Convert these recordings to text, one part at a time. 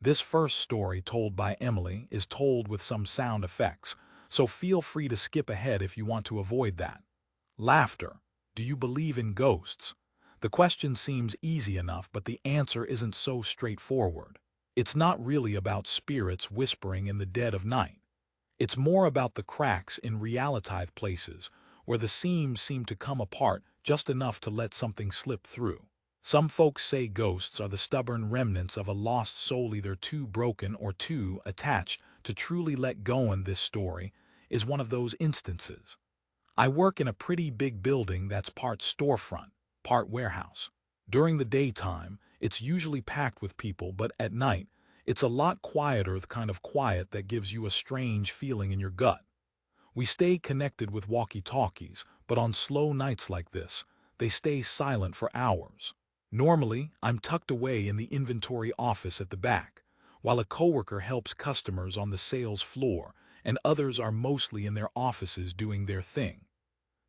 This first story, told by Emily, is told with some sound effects, so feel free to skip ahead if you want to avoid that. Laughter. Do you believe in ghosts? The question seems easy enough, but the answer isn't so straightforward. It's not really about spirits whispering in the dead of night. It's more about the cracks in reality places, where the seams seem to come apart just enough to let something slip through. Some folks say ghosts are the stubborn remnants of a lost soul, either too broken or too attached to truly let go, and this story is one of those instances. I work in a pretty big building that's part storefront, part warehouse. During the daytime, it's usually packed with people, but at night, it's a lot quieter, the kind of quiet that gives you a strange feeling in your gut. We stay connected with walkie-talkies, but on slow nights like this, they stay silent for hours. Normally, I'm tucked away in the inventory office at the back, while a coworker helps customers on the sales floor, and others are mostly in their offices doing their thing.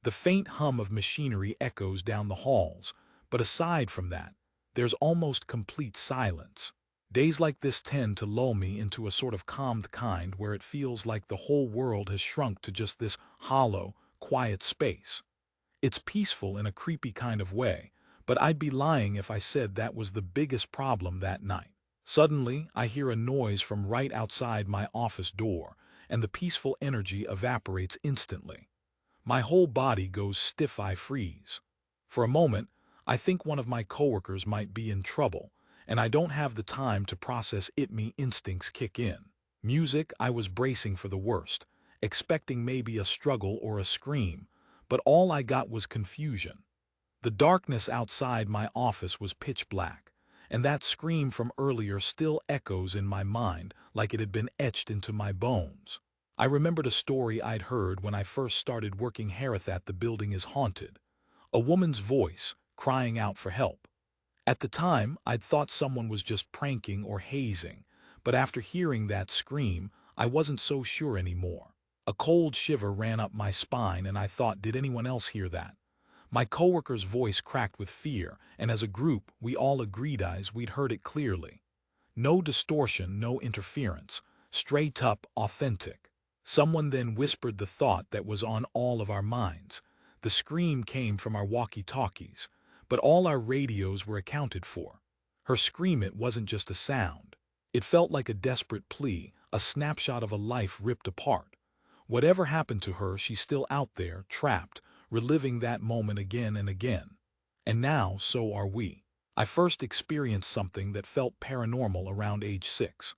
The faint hum of machinery echoes down the halls, but aside from that, there's almost complete silence. Days like this tend to lull me into a sort of calmed kind where it feels like the whole world has shrunk to just this hollow, quiet space. It's peaceful in a creepy kind of way, but I'd be lying if I said that was the biggest problem that night. Suddenly, I hear a noise from right outside my office door, and the peaceful energy evaporates instantly. My whole body goes stiff. I freeze. For a moment, I think one of my coworkers might be in trouble, and I don't have the time to process it. My instincts kick in. Music, I was bracing for the worst, expecting maybe a struggle or a scream, but all I got was confusion. The darkness outside my office was pitch black, and that scream from earlier still echoes in my mind like it had been etched into my bones. I remembered a story I'd heard when I first started working here that the building is haunted. A woman's voice, crying out for help. At the time, I'd thought someone was just pranking or hazing, but after hearing that scream, I wasn't so sure anymore. A cold shiver ran up my spine, and I thought, did anyone else hear that? My coworker's voice cracked with fear, and as a group, we all agreed we'd heard it clearly. No distortion, no interference, straight up authentic. Someone then whispered the thought that was on all of our minds. The scream came from our walkie-talkies, but all our radios were accounted for. Her scream, it wasn't just a sound. It felt like a desperate plea, a snapshot of a life ripped apart. Whatever happened to her, she's still out there, trapped, reliving that moment again and again. And now, so are we. I first experienced something that felt paranormal around age 6.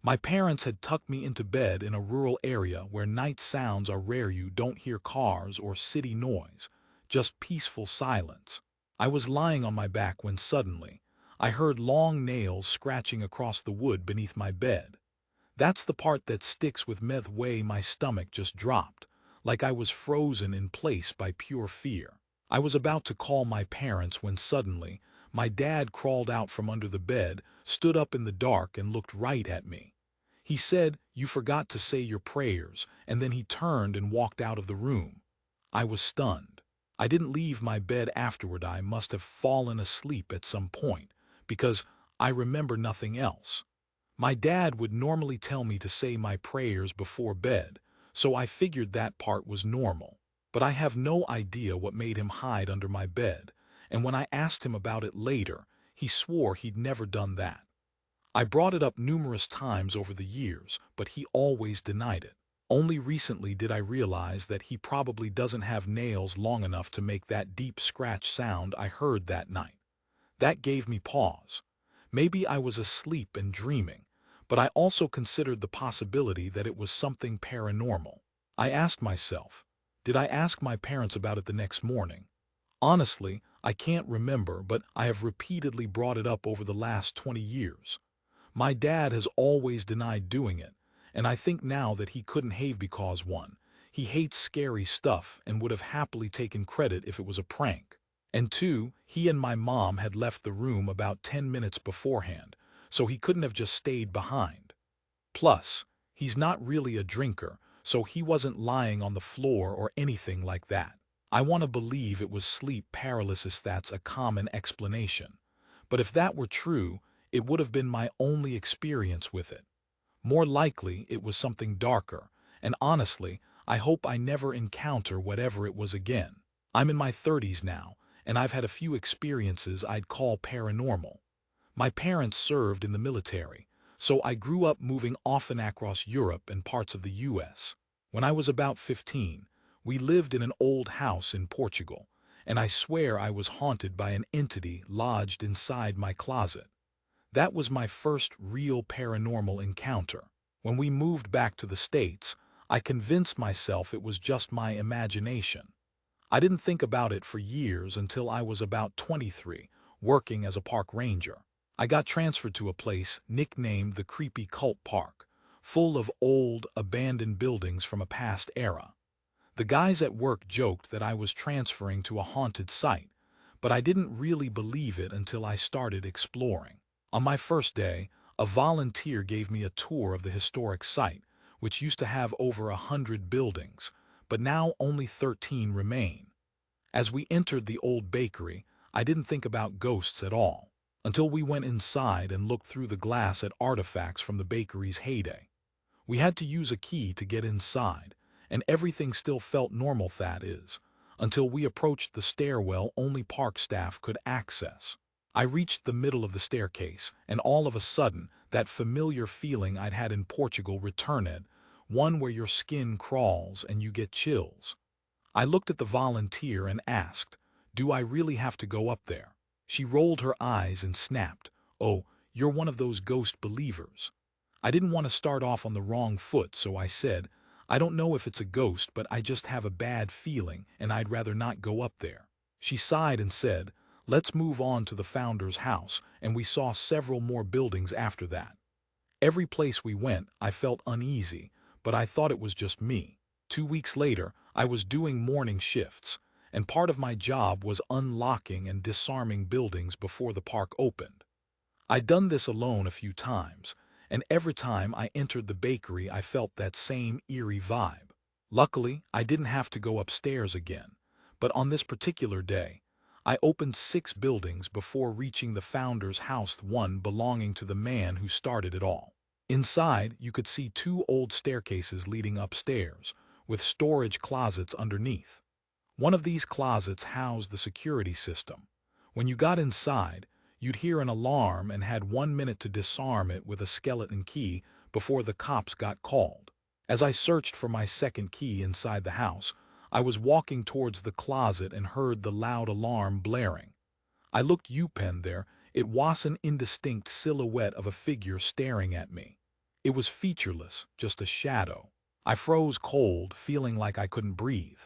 My parents had tucked me into bed in a rural area where night sounds are rare. You don't hear cars or city noise, just peaceful silence. I was lying on my back when suddenly, I heard long nails scratching across the wood beneath my bed. That's the part that sticks with me. The way my stomach just dropped, like I was frozen in place by pure fear. I was about to call my parents when suddenly, my dad crawled out from under the bed, stood up in the dark, and looked right at me. He said, "You forgot to say your prayers," and then he turned and walked out of the room. I was stunned. I didn't leave my bed afterward. I must have fallen asleep at some point, because I remember nothing else. My dad would normally tell me to say my prayers before bed, so I figured that part was normal. But I have no idea what made him hide under my bed, and when I asked him about it later, he swore he'd never done that. I brought it up numerous times over the years, but he always denied it. Only recently did I realize that he probably doesn't have nails long enough to make that deep scratch sound I heard that night. That gave me pause. Maybe I was asleep and dreaming, but I also considered the possibility that it was something paranormal. I asked myself, did I ask my parents about it the next morning? Honestly, I can't remember, but I have repeatedly brought it up over the last 20 years. My dad has always denied doing it, and I think now that he couldn't have, because 1, he hates scary stuff and would have happily taken credit if it was a prank. And 2, he and my mom had left the room about 10 minutes beforehand, so he couldn't have just stayed behind. Plus, he's not really a drinker, so he wasn't lying on the floor or anything like that. I want to believe it was sleep paralysis. That's a common explanation. But if that were true, it would have been my only experience with it. More likely, it was something darker, and honestly, I hope I never encounter whatever it was again. I'm in my 30s now, and I've had a few experiences I'd call paranormal. My parents served in the military, so I grew up moving often across Europe and parts of the US. When I was about 15, we lived in an old house in Portugal, and I swear I was haunted by an entity lodged inside my closet. That was my first real paranormal encounter. When we moved back to the States, I convinced myself it was just my imagination. I didn't think about it for years until I was about 23, working as a park ranger. I got transferred to a place nicknamed the Creepy Cult Park, full of old, abandoned buildings from a past era. The guys at work joked that I was transferring to a haunted site, but I didn't really believe it until I started exploring. On my first day, a volunteer gave me a tour of the historic site, which used to have over 100 buildings, but now only 13 remain. As we entered the old bakery, I didn't think about ghosts at all, until we went inside and looked through the glass at artifacts from the bakery's heyday. We had to use a key to get inside, and everything still felt normal, that is, until we approached the stairwell only park staff could access. I reached the middle of the staircase, and all of a sudden, that familiar feeling I'd had in Portugal returned, one where your skin crawls and you get chills. I looked at the volunteer and asked, "Do I really have to go up there?" She rolled her eyes and snapped, "Oh, you're one of those ghost believers." I didn't want to start off on the wrong foot, so I said, "I don't know if it's a ghost, but I just have a bad feeling and I'd rather not go up there." She sighed and said, "Let's move on to the founder's house," and we saw several more buildings after that. Every place we went, I felt uneasy, but I thought it was just me. 2 weeks later, I was doing morning shifts, and part of my job was unlocking and disarming buildings before the park opened. I'd done this alone a few times, and every time I entered the bakery I felt that same eerie vibe. Luckily, I didn't have to go upstairs again, but on this particular day, I opened 6 buildings before reaching the founder's house, one belonging to the man who started it all. Inside, you could see 2 old staircases leading upstairs, with storage closets underneath. One of these closets housed the security system. When you got inside, you'd hear an alarm and had 1 minute to disarm it with a skeleton key before the cops got called. As I searched for my second key inside the house, I was walking towards the closet and heard the loud alarm blaring. I looked open there. It was an indistinct silhouette of a figure staring at me. It was featureless, just a shadow. I froze cold, feeling like I couldn't breathe.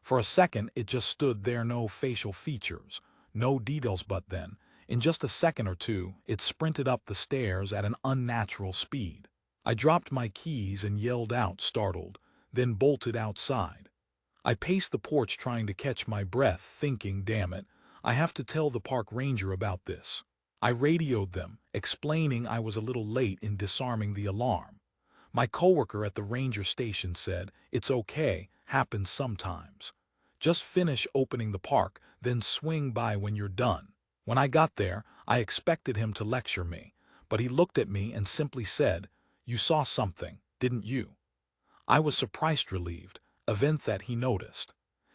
For a second, it just stood there, no facial features, no details, but then, in just a second or two, it sprinted up the stairs at an unnatural speed. I dropped my keys and yelled out, startled, then bolted outside. I paced the porch trying to catch my breath, thinking, damn it, I have to tell the park ranger about this. I radioed them, explaining I was a little late in disarming the alarm. My coworker at the ranger station said, "It's okay, happens sometimes. Just finish opening the park, then swing by when you're done." When I got there, I expected him to lecture me, but he looked at me and simply said, "You saw something, didn't you?" I was surprised, relieved, event that he noticed.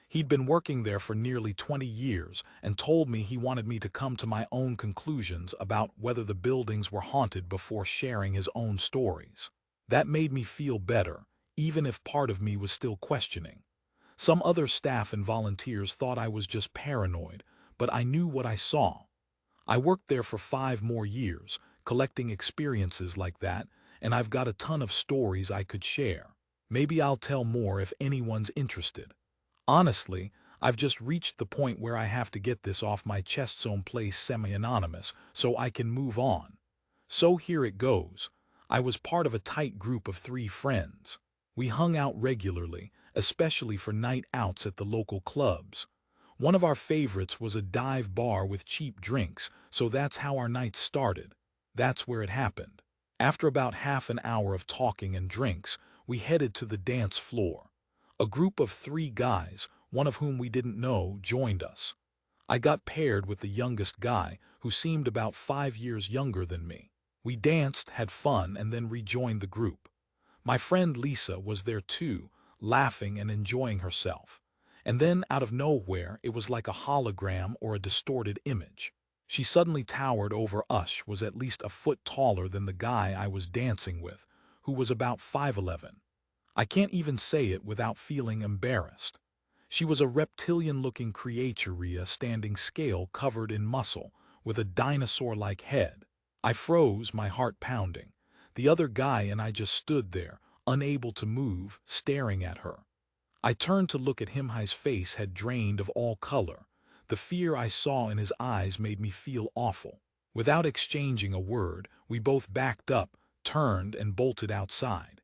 He'd been working there for nearly 20 years and told me he wanted me to come to my own conclusions about whether the buildings were haunted before sharing his own stories. That made me feel better, even if part of me was still questioning. Some other staff and volunteers thought I was just paranoid, but I knew what I saw. I worked there for 5 more years, collecting experiences like that, and I've got a ton of stories I could share. Maybe I'll tell more if anyone's interested. Honestly, I've just reached the point where I have to get this off my chest someplace semi-anonymous so I can move on. So here it goes. I was part of a tight group of 3 friends. We hung out regularly, especially for night outs at the local clubs. One of our favorites was a dive bar with cheap drinks, so that's how our nights started. That's where it happened. After about half an hour of talking and drinks, we headed to the dance floor. A group of 3 guys, one of whom we didn't know, joined us. I got paired with the youngest guy, who seemed about 5 years younger than me. We danced, had fun, and then rejoined the group. My friend Lisa was there too, laughing and enjoying herself. And then, out of nowhere, it was like a hologram or a distorted image. She suddenly towered over us, was at least a foot taller than the guy I was dancing with, who was about 5'11". I can't even say it without feeling embarrassed. She was a reptilian-looking creature, standing scale covered in muscle, with a dinosaur-like head. I froze, my heart pounding. The other guy and I just stood there, unable to move, staring at her. I turned to look at him. His face had drained of all color. The fear I saw in his eyes made me feel awful. Without exchanging a word, we both backed up, turned, and bolted outside.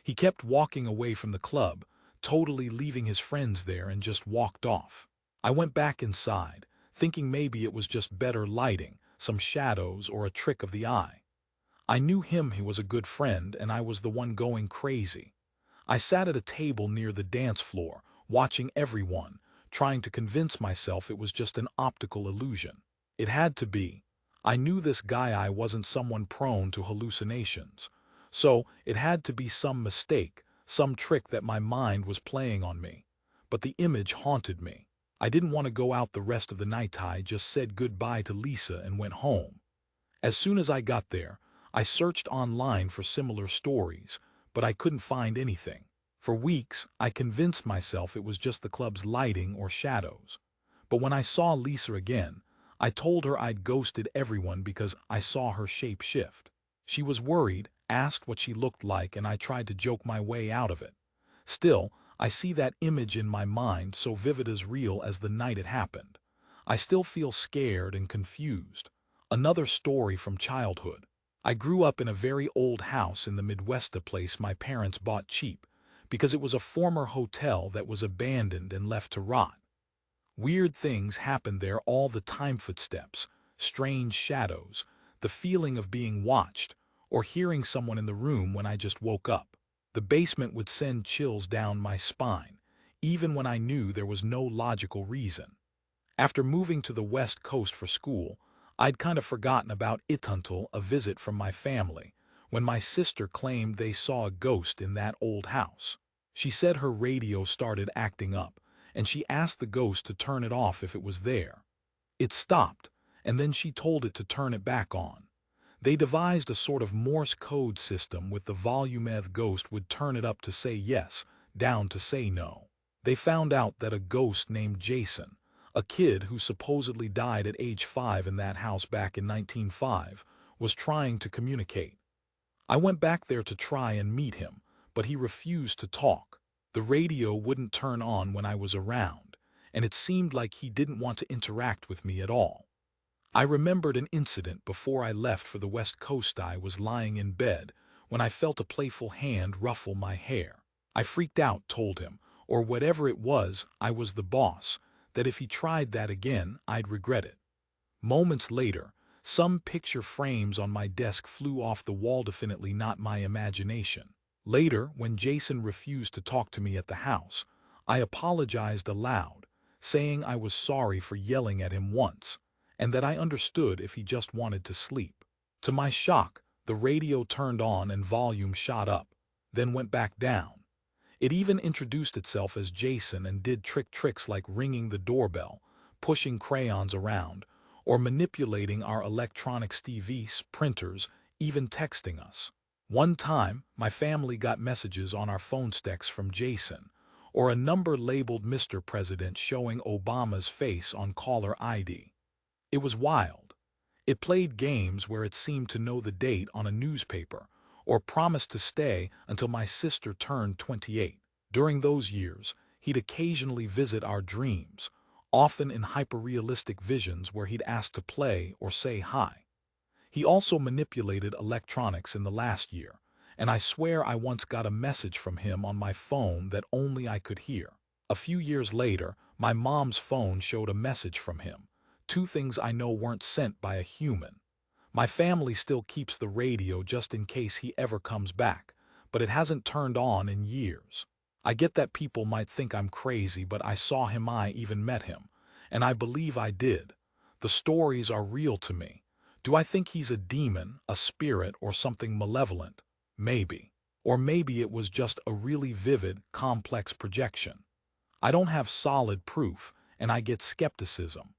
He kept walking away from the club, totally leaving his friends there, and just walked off. I went back inside, thinking maybe it was just better lighting, some shadows, or a trick of the eye. I knew him, he was a good friend, and I was the one going crazy. I sat at a table near the dance floor, watching everyone, trying to convince myself it was just an optical illusion. It had to be. I knew this guy I wasn't someone prone to hallucinations. So, it had to be some mistake, some trick that my mind was playing on me. But the image haunted me. I didn't want to go out the rest of the night. I just said goodbye to Lisa and went home. As soon as I got there, I searched online for similar stories, but I couldn't find anything. For weeks, I convinced myself it was just the club's lighting or shadows. But when I saw Lisa again, I told her I'd ghosted everyone because I saw her shape shift. She was worried, asked what she looked like, and I tried to joke my way out of it. Still, I see that image in my mind, so vivid, as real as the night it happened. I still feel scared and confused. Another story from childhood. I grew up in a very old house in the Midwest, a place my parents bought cheap, because it was a former hotel that was abandoned and left to rot. Weird things happened there all the time: footsteps, strange shadows, the feeling of being watched, or hearing someone in the room when I just woke up. The basement would send chills down my spine, even when I knew there was no logical reason. After moving to the West Coast for school, I'd kind of forgotten about it until a visit from my family, when my sister claimed they saw a ghost in that old house. She said her radio started acting up, and she asked the ghost to turn it off if it was there. It stopped, and then she told it to turn it back on. They devised a sort of Morse code system with the volume. The ghost would turn it up to say yes, down to say no. They found out that a ghost named Jason, a kid who supposedly died at age 5 in that house back in 1905, was trying to communicate. I went back there to try and meet him, but he refused to talk. The radio wouldn't turn on when I was around, and it seemed like he didn't want to interact with me at all. I remembered an incident before I left for the West Coast. I was lying in bed when I felt a playful hand ruffle my hair. I freaked out, told him, or whatever it was, I was the boss, that if he tried that again, I'd regret it. Moments later, some picture frames on my desk flew off the wall, definitely not my imagination. Later, when Jason refused to talk to me at the house, I apologized aloud, saying I was sorry for yelling at him once, and that I understood if he just wanted to sleep. To my shock, the radio turned on and volume shot up, then went back down. It even introduced itself as Jason and did tricks like ringing the doorbell, pushing crayons around, or manipulating our electronics, TVs, printers, even texting us. One time, my family got messages on our phone texts from Jason, or a number labeled Mr. President showing Obama's face on caller ID. It was wild. It played games where it seemed to know the date on a newspaper, or promised to stay until my sister turned 28. During those years, he'd occasionally visit our dreams, often in hyper-realistic visions where he'd ask to play or say hi. He also manipulated electronics in the last year, and I swear I once got a message from him on my phone that only I could hear. A few years later, my mom's phone showed a message from him, 2 things I know weren't sent by a human. My family still keeps the radio just in case he ever comes back, but it hasn't turned on in years. I get that people might think I'm crazy, but I saw him, I even met him, and I believe I did. The stories are real to me. Do I think he's a demon, a spirit, or something malevolent? Maybe. Or maybe it was just a really vivid, complex projection. I don't have solid proof, and I get skepticism.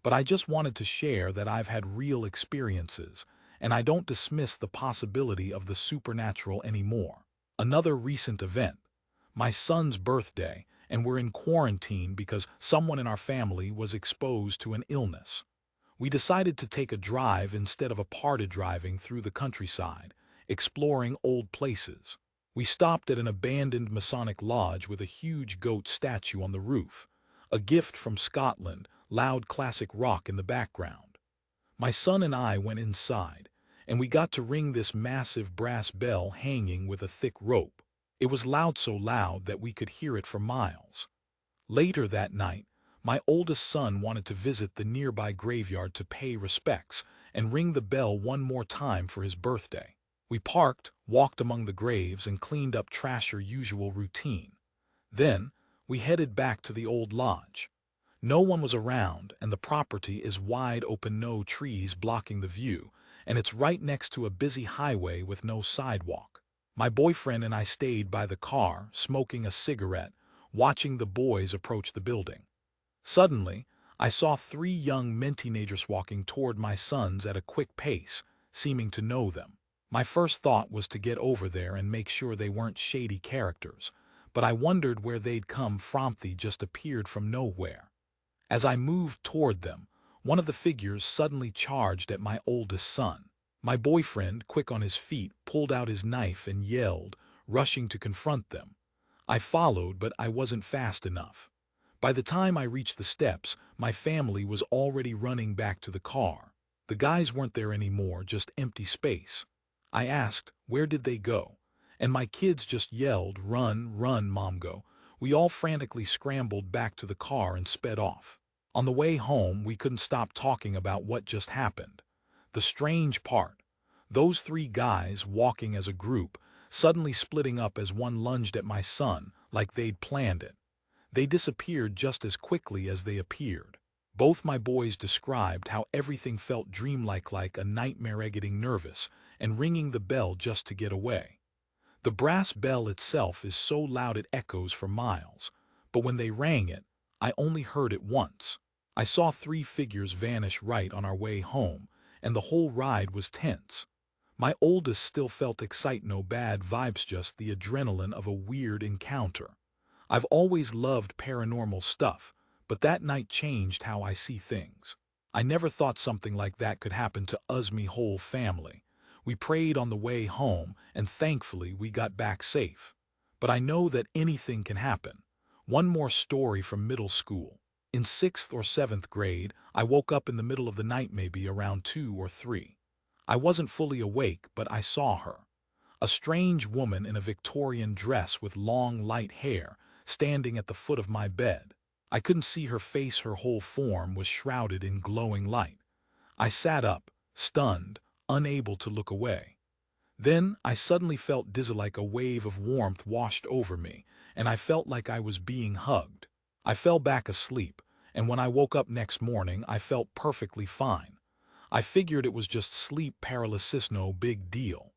But I just wanted to share that I've had real experiences, and I don't dismiss the possibility of the supernatural anymore. Another recent event. My son's birthday, and we're in quarantine because someone in our family was exposed to an illness. We decided to take a drive instead of a party driving through the countryside, exploring old places. We stopped at an abandoned Masonic lodge with a huge goat statue on the roof, a gift from Scotland, loud classic rock in the background. My son and I went inside, and we got to ring this massive brass bell hanging with a thick rope. It was loud, so loud that we could hear it for miles. Later that night, my oldest son wanted to visit the nearby graveyard to pay respects and ring the bell one more time for his birthday. We parked, walked among the graves, and cleaned up trash, our usual routine. Then, we headed back to the old lodge. No one was around, and the property is wide open, no trees blocking the view, and it's right next to a busy highway with no sidewalk. My boyfriend and I stayed by the car, smoking a cigarette, watching the boys approach the building. Suddenly, I saw 3 young men teenagers walking toward my sons at a quick pace, seeming to know them. My first thought was to get over there and make sure they weren't shady characters, but I wondered where they'd come from. They just appeared from nowhere. As I moved toward them, one of the figures suddenly charged at my oldest son. My boyfriend, quick on his feet, pulled out his knife and yelled, rushing to confront them. I followed, but I wasn't fast enough. By the time I reached the steps, my family was already running back to the car. The guys weren't there anymore, just empty space. I asked, where did they go? And my kids just yelled, run, run, Mom, go. We all frantically scrambled back to the car and sped off. On the way home, we couldn't stop talking about what just happened. The strange part, those 3 guys walking as a group, suddenly splitting up as one lunged at my son, like they'd planned it. They disappeared just as quickly as they appeared. Both my boys described how everything felt dreamlike, like a nightmare, getting nervous and ringing the bell just to get away. The brass bell itself is so loud it echoes for miles, but when they rang it, I only heard it once. I saw 3 figures vanish right on our way home, and the whole ride was tense. My oldest still felt excited, no bad vibes, just the adrenaline of a weird encounter. I've always loved paranormal stuff, but that night changed how I see things. I never thought something like that could happen to us, me whole family. We prayed on the way home, and thankfully we got back safe. But I know that anything can happen. One more story from middle school. In 6th or 7th grade, I woke up in the middle of the night, maybe around 2 or 3. I wasn't fully awake, but I saw her. A strange woman in a Victorian dress with long, light hair, standing at the foot of my bed. I couldn't see her face, her whole form was shrouded in glowing light. I sat up, stunned, unable to look away. Then I suddenly felt dizzy, like a wave of warmth washed over me, and I felt like I was being hugged. I fell back asleep, and when I woke up next morning, I felt perfectly fine. I figured it was just sleep paralysis, no big deal.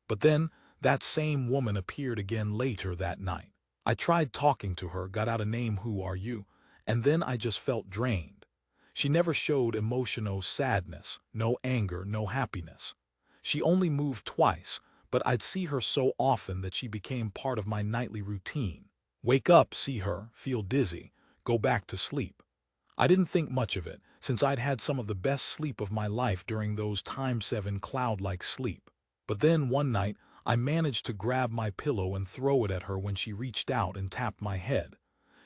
But then, that same woman appeared again later that night. I tried talking to her, got out a name, who are you, and then I just felt drained. She never showed emotion, no sadness, no anger, no happiness. She only moved twice, but I'd see her so often that she became part of my nightly routine. Wake up, see her, feel dizzy, go back to sleep. I didn't think much of it, since I'd had some of the best sleep of my life during those ×7 cloud-like sleep. But then one night, I managed to grab my pillow and throw it at her when she reached out and tapped my head.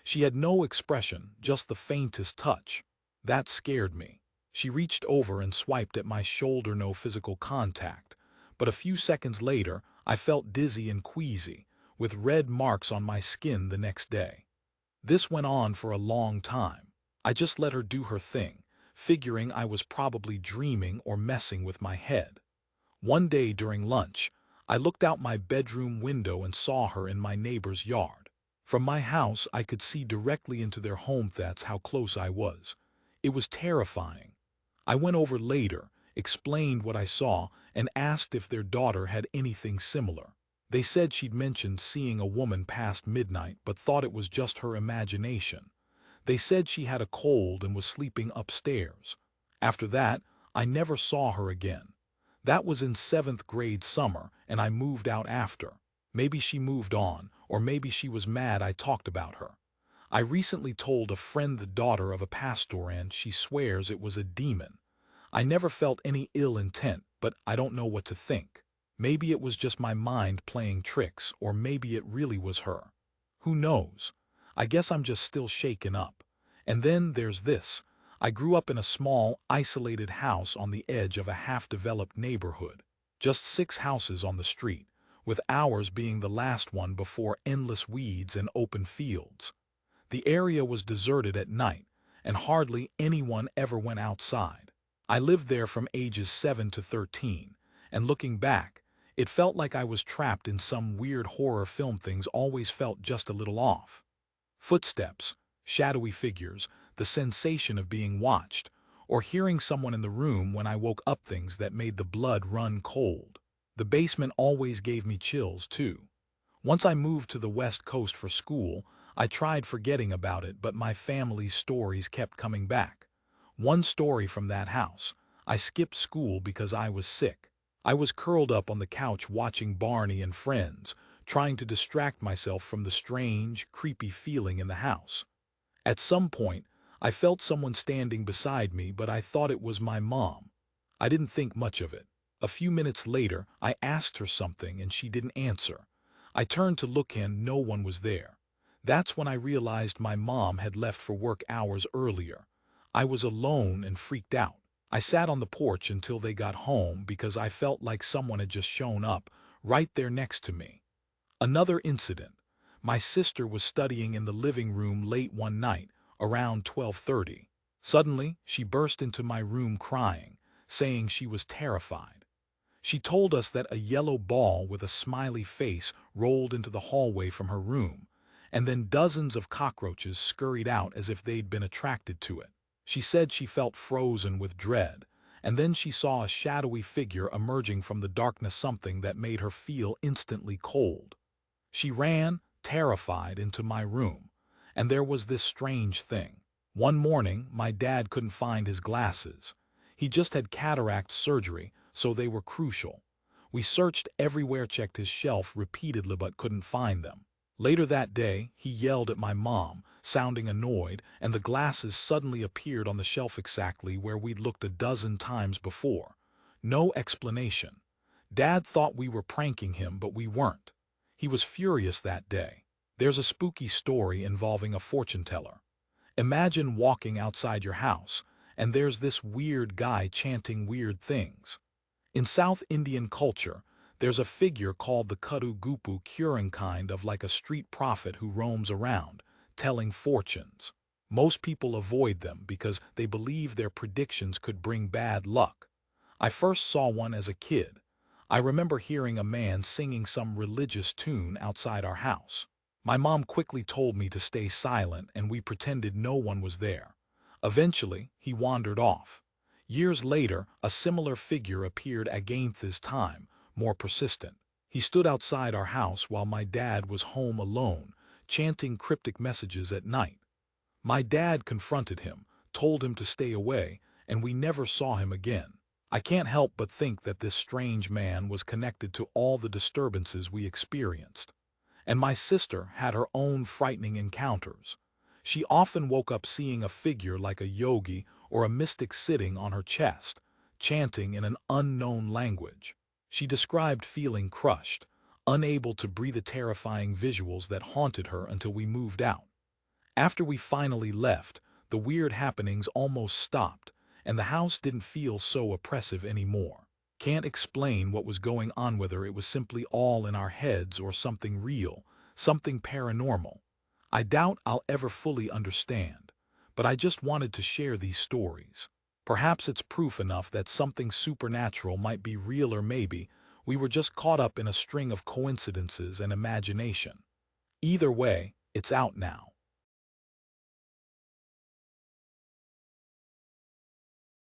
She had no expression, just the faintest touch. That scared me. She reached over and swiped at my shoulder, no physical contact. But a few seconds later, I felt dizzy and queasy, with red marks on my skin the next day. This went on for a long time. I just let her do her thing, figuring I was probably dreaming or messing with my head. One day during lunch, I looked out my bedroom window and saw her in my neighbor's yard. From my house, I could see directly into their home. That's how close I was. It was terrifying. I went over later, explained what I saw, and asked if their daughter had anything similar. They said she'd mentioned seeing a woman past midnight but thought it was just her imagination. They said she had a cold and was sleeping upstairs. After that, I never saw her again. That was in 7th grade summer, and I moved out after. Maybe she moved on, or maybe she was mad I talked about her. I recently told a friend the daughter of a pastor and she swears it was a demon. I never felt any ill intent, but I don't know what to think. Maybe it was just my mind playing tricks, or maybe it really was her. Who knows? I guess I'm just still shaken up. And then there's this. I grew up in a small, isolated house on the edge of a half-developed neighborhood. Just 6 houses on the street, with ours being the last one before endless weeds and open fields. The area was deserted at night, and hardly anyone ever went outside. I lived there from ages 7 to 13, and looking back, it felt like I was trapped in some weird horror film. Things always felt just a little off. Footsteps, shadowy figures, the sensation of being watched, or hearing someone in the room when I woke up, things that made the blood run cold. The basement always gave me chills, too. Once I moved to the West Coast for school, I tried forgetting about it, but my family's stories kept coming back. One story from that house. I skipped school because I was sick. I was curled up on the couch watching Barney and Friends, trying to distract myself from the strange, creepy feeling in the house. At some point, I felt someone standing beside me, but I thought it was my mom. I didn't think much of it. A few minutes later, I asked her something and she didn't answer. I turned to look and no one was there. That's when I realized my mom had left for work hours earlier. I was alone and freaked out. I sat on the porch until they got home because I felt like someone had just shown up right there next to me. Another incident. My sister was studying in the living room late one night, around 12:30. Suddenly, she burst into my room crying, saying she was terrified. She told us that a yellow ball with a smiley face rolled into the hallway from her room, and then dozens of cockroaches scurried out as if they'd been attracted to it. She said she felt frozen with dread, and then she saw a shadowy figure emerging from the darkness, something that made her feel instantly cold. She ran, terrified, into my room, and there was this strange thing. One morning, my dad couldn't find his glasses. He just had cataract surgery, so they were crucial. We searched everywhere, checked his shelf repeatedly, but couldn't find them. Later that day, he yelled at my mom, sounding annoyed, and the glasses suddenly appeared on the shelf exactly where we'd looked a dozen times before. No explanation. Dad thought we were pranking him, but we weren't. He was furious that day. There's a spooky story involving a fortune teller. Imagine walking outside your house, and there's this weird guy chanting weird things. In South Indian culture, there's a figure called the Kudu Gupu Kuran, kind of like a street prophet who roams around, telling fortunes. Most people avoid them because they believe their predictions could bring bad luck. I first saw one as a kid. I remember hearing a man singing some religious tune outside our house. My mom quickly told me to stay silent, and we pretended no one was there. Eventually, he wandered off. Years later, a similar figure appeared again, this time, more persistent. He stood outside our house while my dad was home alone, chanting cryptic messages at night. My dad confronted him, told him to stay away, and we never saw him again. I can't help but think that this strange man was connected to all the disturbances we experienced. And my sister had her own frightening encounters. She often woke up seeing a figure like a yogi or a mystic sitting on her chest, chanting in an unknown language. She described feeling crushed, unable to breathe, terrifying visuals that haunted her until we moved out. After we finally left, the weird happenings almost stopped, and the house didn't feel so oppressive anymore. Can't explain what was going on, whether it was simply all in our heads or something real, something paranormal. I doubt I'll ever fully understand, but I just wanted to share these stories. Perhaps it's proof enough that something supernatural might be real, or maybe we were just caught up in a string of coincidences and imagination. Either way, it's out now.